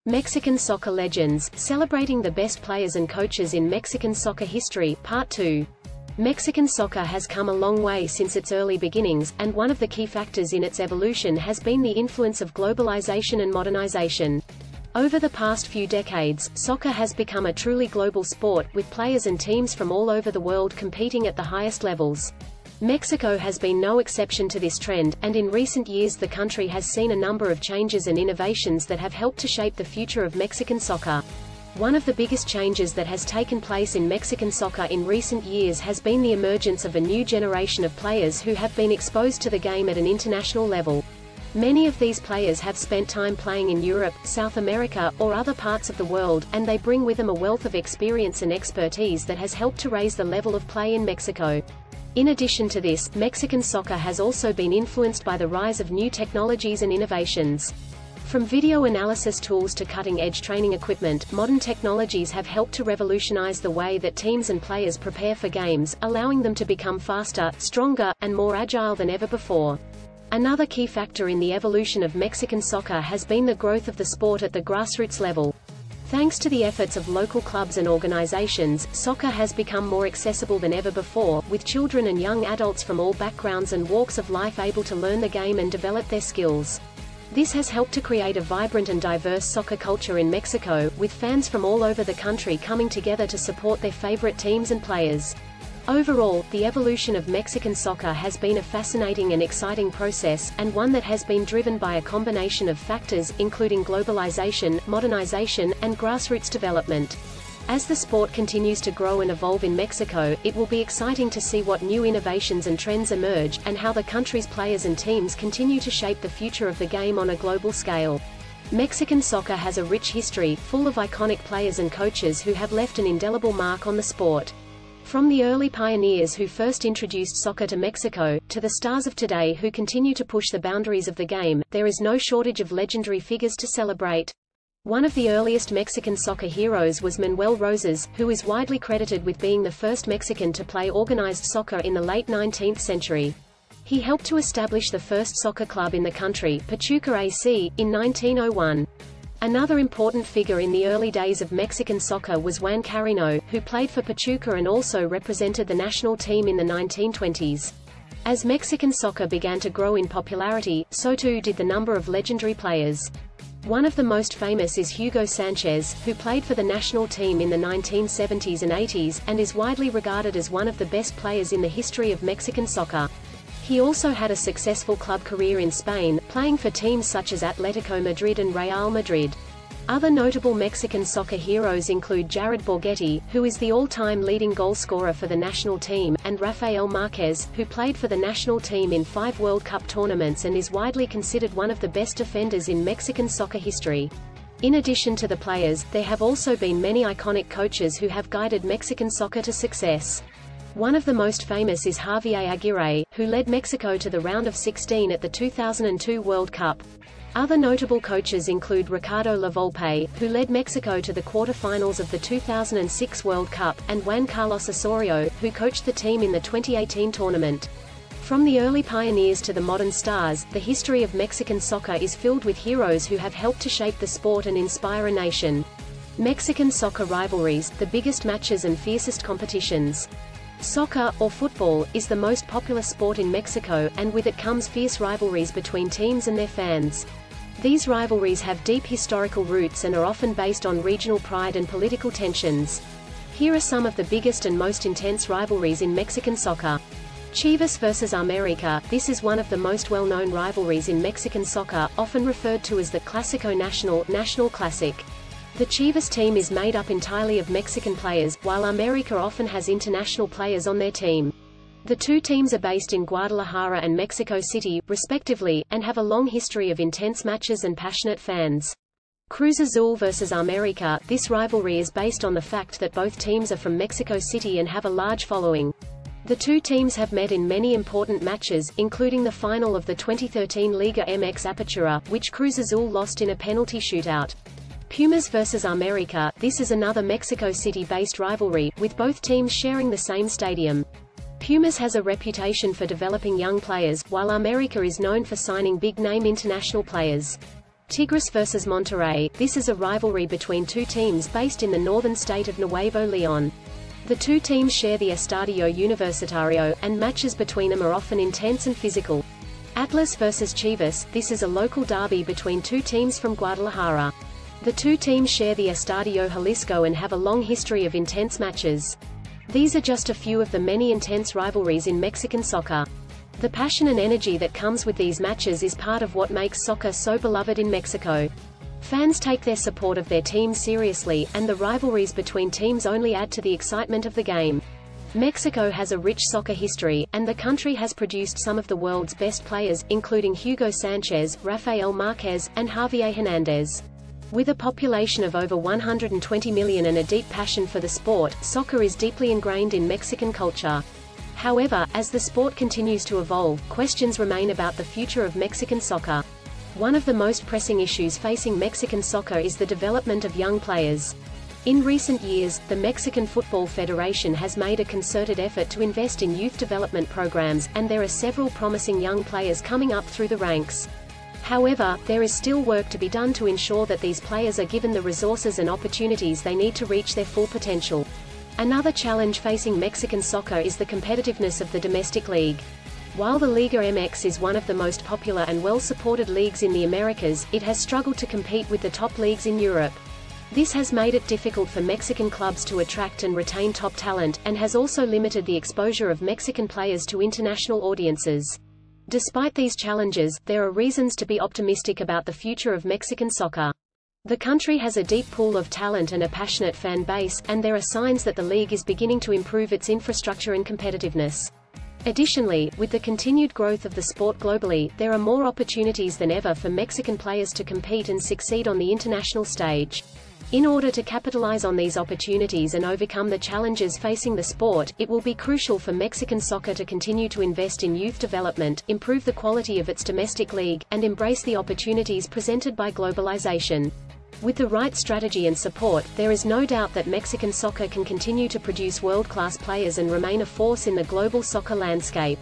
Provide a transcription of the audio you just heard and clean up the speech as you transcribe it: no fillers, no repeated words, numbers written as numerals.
Mexican soccer legends, celebrating the best players and coaches in Mexican soccer history, Part 2. Mexican soccer has come a long way since its early beginnings, and one of the key factors in its evolution has been the influence of globalization and modernization. Over the past few decades, soccer has become a truly global sport, with players and teams from all over the world competing at the highest levels. Mexico has been no exception to this trend, and in recent years the country has seen a number of changes and innovations that have helped to shape the future of Mexican soccer. One of the biggest changes that has taken place in Mexican soccer in recent years has been the emergence of a new generation of players who have been exposed to the game at an international level. Many of these players have spent time playing in Europe, South America, or other parts of the world, and they bring with them a wealth of experience and expertise that has helped to raise the level of play in Mexico. In addition to this, Mexican soccer has also been influenced by the rise of new technologies and innovations. From video analysis tools to cutting-edge training equipment, modern technologies have helped to revolutionize the way that teams and players prepare for games, allowing them to become faster, stronger, and more agile than ever before. Another key factor in the evolution of Mexican soccer has been the growth of the sport at the grassroots level. Thanks to the efforts of local clubs and organizations, soccer has become more accessible than ever before, with children and young adults from all backgrounds and walks of life able to learn the game and develop their skills. This has helped to create a vibrant and diverse soccer culture in Mexico, with fans from all over the country coming together to support their favorite teams and players. Overall, the evolution of Mexican soccer has been a fascinating and exciting process, and one that has been driven by a combination of factors, including globalization, modernization, and grassroots development. As the sport continues to grow and evolve in Mexico, it will be exciting to see what new innovations and trends emerge, and how the country's players and teams continue to shape the future of the game on a global scale. Mexican soccer has a rich history, full of iconic players and coaches who have left an indelible mark on the sport. From the early pioneers who first introduced soccer to Mexico, to the stars of today who continue to push the boundaries of the game, there is no shortage of legendary figures to celebrate. One of the earliest Mexican soccer heroes was Manuel Rosas, who is widely credited with being the first Mexican to play organized soccer in the late 19th century. He helped to establish the first soccer club in the country, Pachuca AC, in 1901. Another important figure in the early days of Mexican soccer was Juan Carino, who played for Pachuca and also represented the national team in the 1920s. As Mexican soccer began to grow in popularity, so too did the number of legendary players. One of the most famous is Hugo Sánchez, who played for the national team in the 1970s and 80s, and is widely regarded as one of the best players in the history of Mexican soccer. He also had a successful club career in Spain, playing for teams such as Atletico Madrid and Real Madrid. Other notable Mexican soccer heroes include Jared Borghetti, who is the all-time leading goalscorer for the national team, and Rafael Márquez, who played for the national team in 5 World Cup tournaments and is widely considered one of the best defenders in Mexican soccer history. In addition to the players, there have also been many iconic coaches who have guided Mexican soccer to success. One of the most famous is Javier Aguirre, who led Mexico to the round of 16 at the 2002 World Cup. Other notable coaches include Ricardo Lavolpe, who led Mexico to the quarter-finals of the 2006 World Cup, and Juan Carlos Osorio, who coached the team in the 2018 tournament. From the early pioneers to the modern stars, the history of Mexican soccer is filled with heroes who have helped to shape the sport and inspire a nation. Mexican soccer rivalries, the biggest matches and fiercest competitions. Soccer, or football, is the most popular sport in Mexico, and with it comes fierce rivalries between teams and their fans. These rivalries have deep historical roots and are often based on regional pride and political tensions. Here are some of the biggest and most intense rivalries in Mexican soccer. Chivas vs América. This is one of the most well-known rivalries in Mexican soccer, often referred to as the Clásico National Classic. The Chivas team is made up entirely of Mexican players, while América often has international players on their team. The two teams are based in Guadalajara and Mexico City, respectively, and have a long history of intense matches and passionate fans. Cruz Azul vs América. This rivalry is based on the fact that both teams are from Mexico City and have a large following. The two teams have met in many important matches, including the final of the 2013 Liga MX Apertura, which Cruz Azul lost in a penalty shootout. Pumas vs América. This is another Mexico City-based rivalry, with both teams sharing the same stadium. Pumas has a reputation for developing young players, while América is known for signing big-name international players. Tigres vs Monterrey. This is a rivalry between two teams based in the northern state of Nuevo León. The two teams share the Estadio Universitario, and matches between them are often intense and physical. Atlas vs Chivas. This is a local derby between two teams from Guadalajara. The two teams share the Estadio Jalisco and have a long history of intense matches. These are just a few of the many intense rivalries in Mexican soccer. The passion and energy that comes with these matches is part of what makes soccer so beloved in Mexico. Fans take their support of their teams seriously, and the rivalries between teams only add to the excitement of the game. Mexico has a rich soccer history, and the country has produced some of the world's best players, including Hugo Sánchez, Rafael Márquez, and Javier Hernández. With a population of over 120 million and a deep passion for the sport, soccer is deeply ingrained in Mexican culture. However, as the sport continues to evolve, questions remain about the future of Mexican soccer. One of the most pressing issues facing Mexican soccer is the development of young players. In recent years, the Mexican Football Federation has made a concerted effort to invest in youth development programs, and there are several promising young players coming up through the ranks. However, there is still work to be done to ensure that these players are given the resources and opportunities they need to reach their full potential. Another challenge facing Mexican soccer is the competitiveness of the domestic league. While the Liga MX is one of the most popular and well-supported leagues in the Americas, it has struggled to compete with the top leagues in Europe. This has made it difficult for Mexican clubs to attract and retain top talent, and has also limited the exposure of Mexican players to international audiences. Despite these challenges, there are reasons to be optimistic about the future of Mexican soccer. The country has a deep pool of talent and a passionate fan base, and there are signs that the league is beginning to improve its infrastructure and competitiveness. Additionally, with the continued growth of the sport globally, there are more opportunities than ever for Mexican players to compete and succeed on the international stage. In order to capitalize on these opportunities and overcome the challenges facing the sport, it will be crucial for Mexican soccer to continue to invest in youth development, improve the quality of its domestic league, and embrace the opportunities presented by globalization. With the right strategy and support, there is no doubt that Mexican soccer can continue to produce world-class players and remain a force in the global soccer landscape.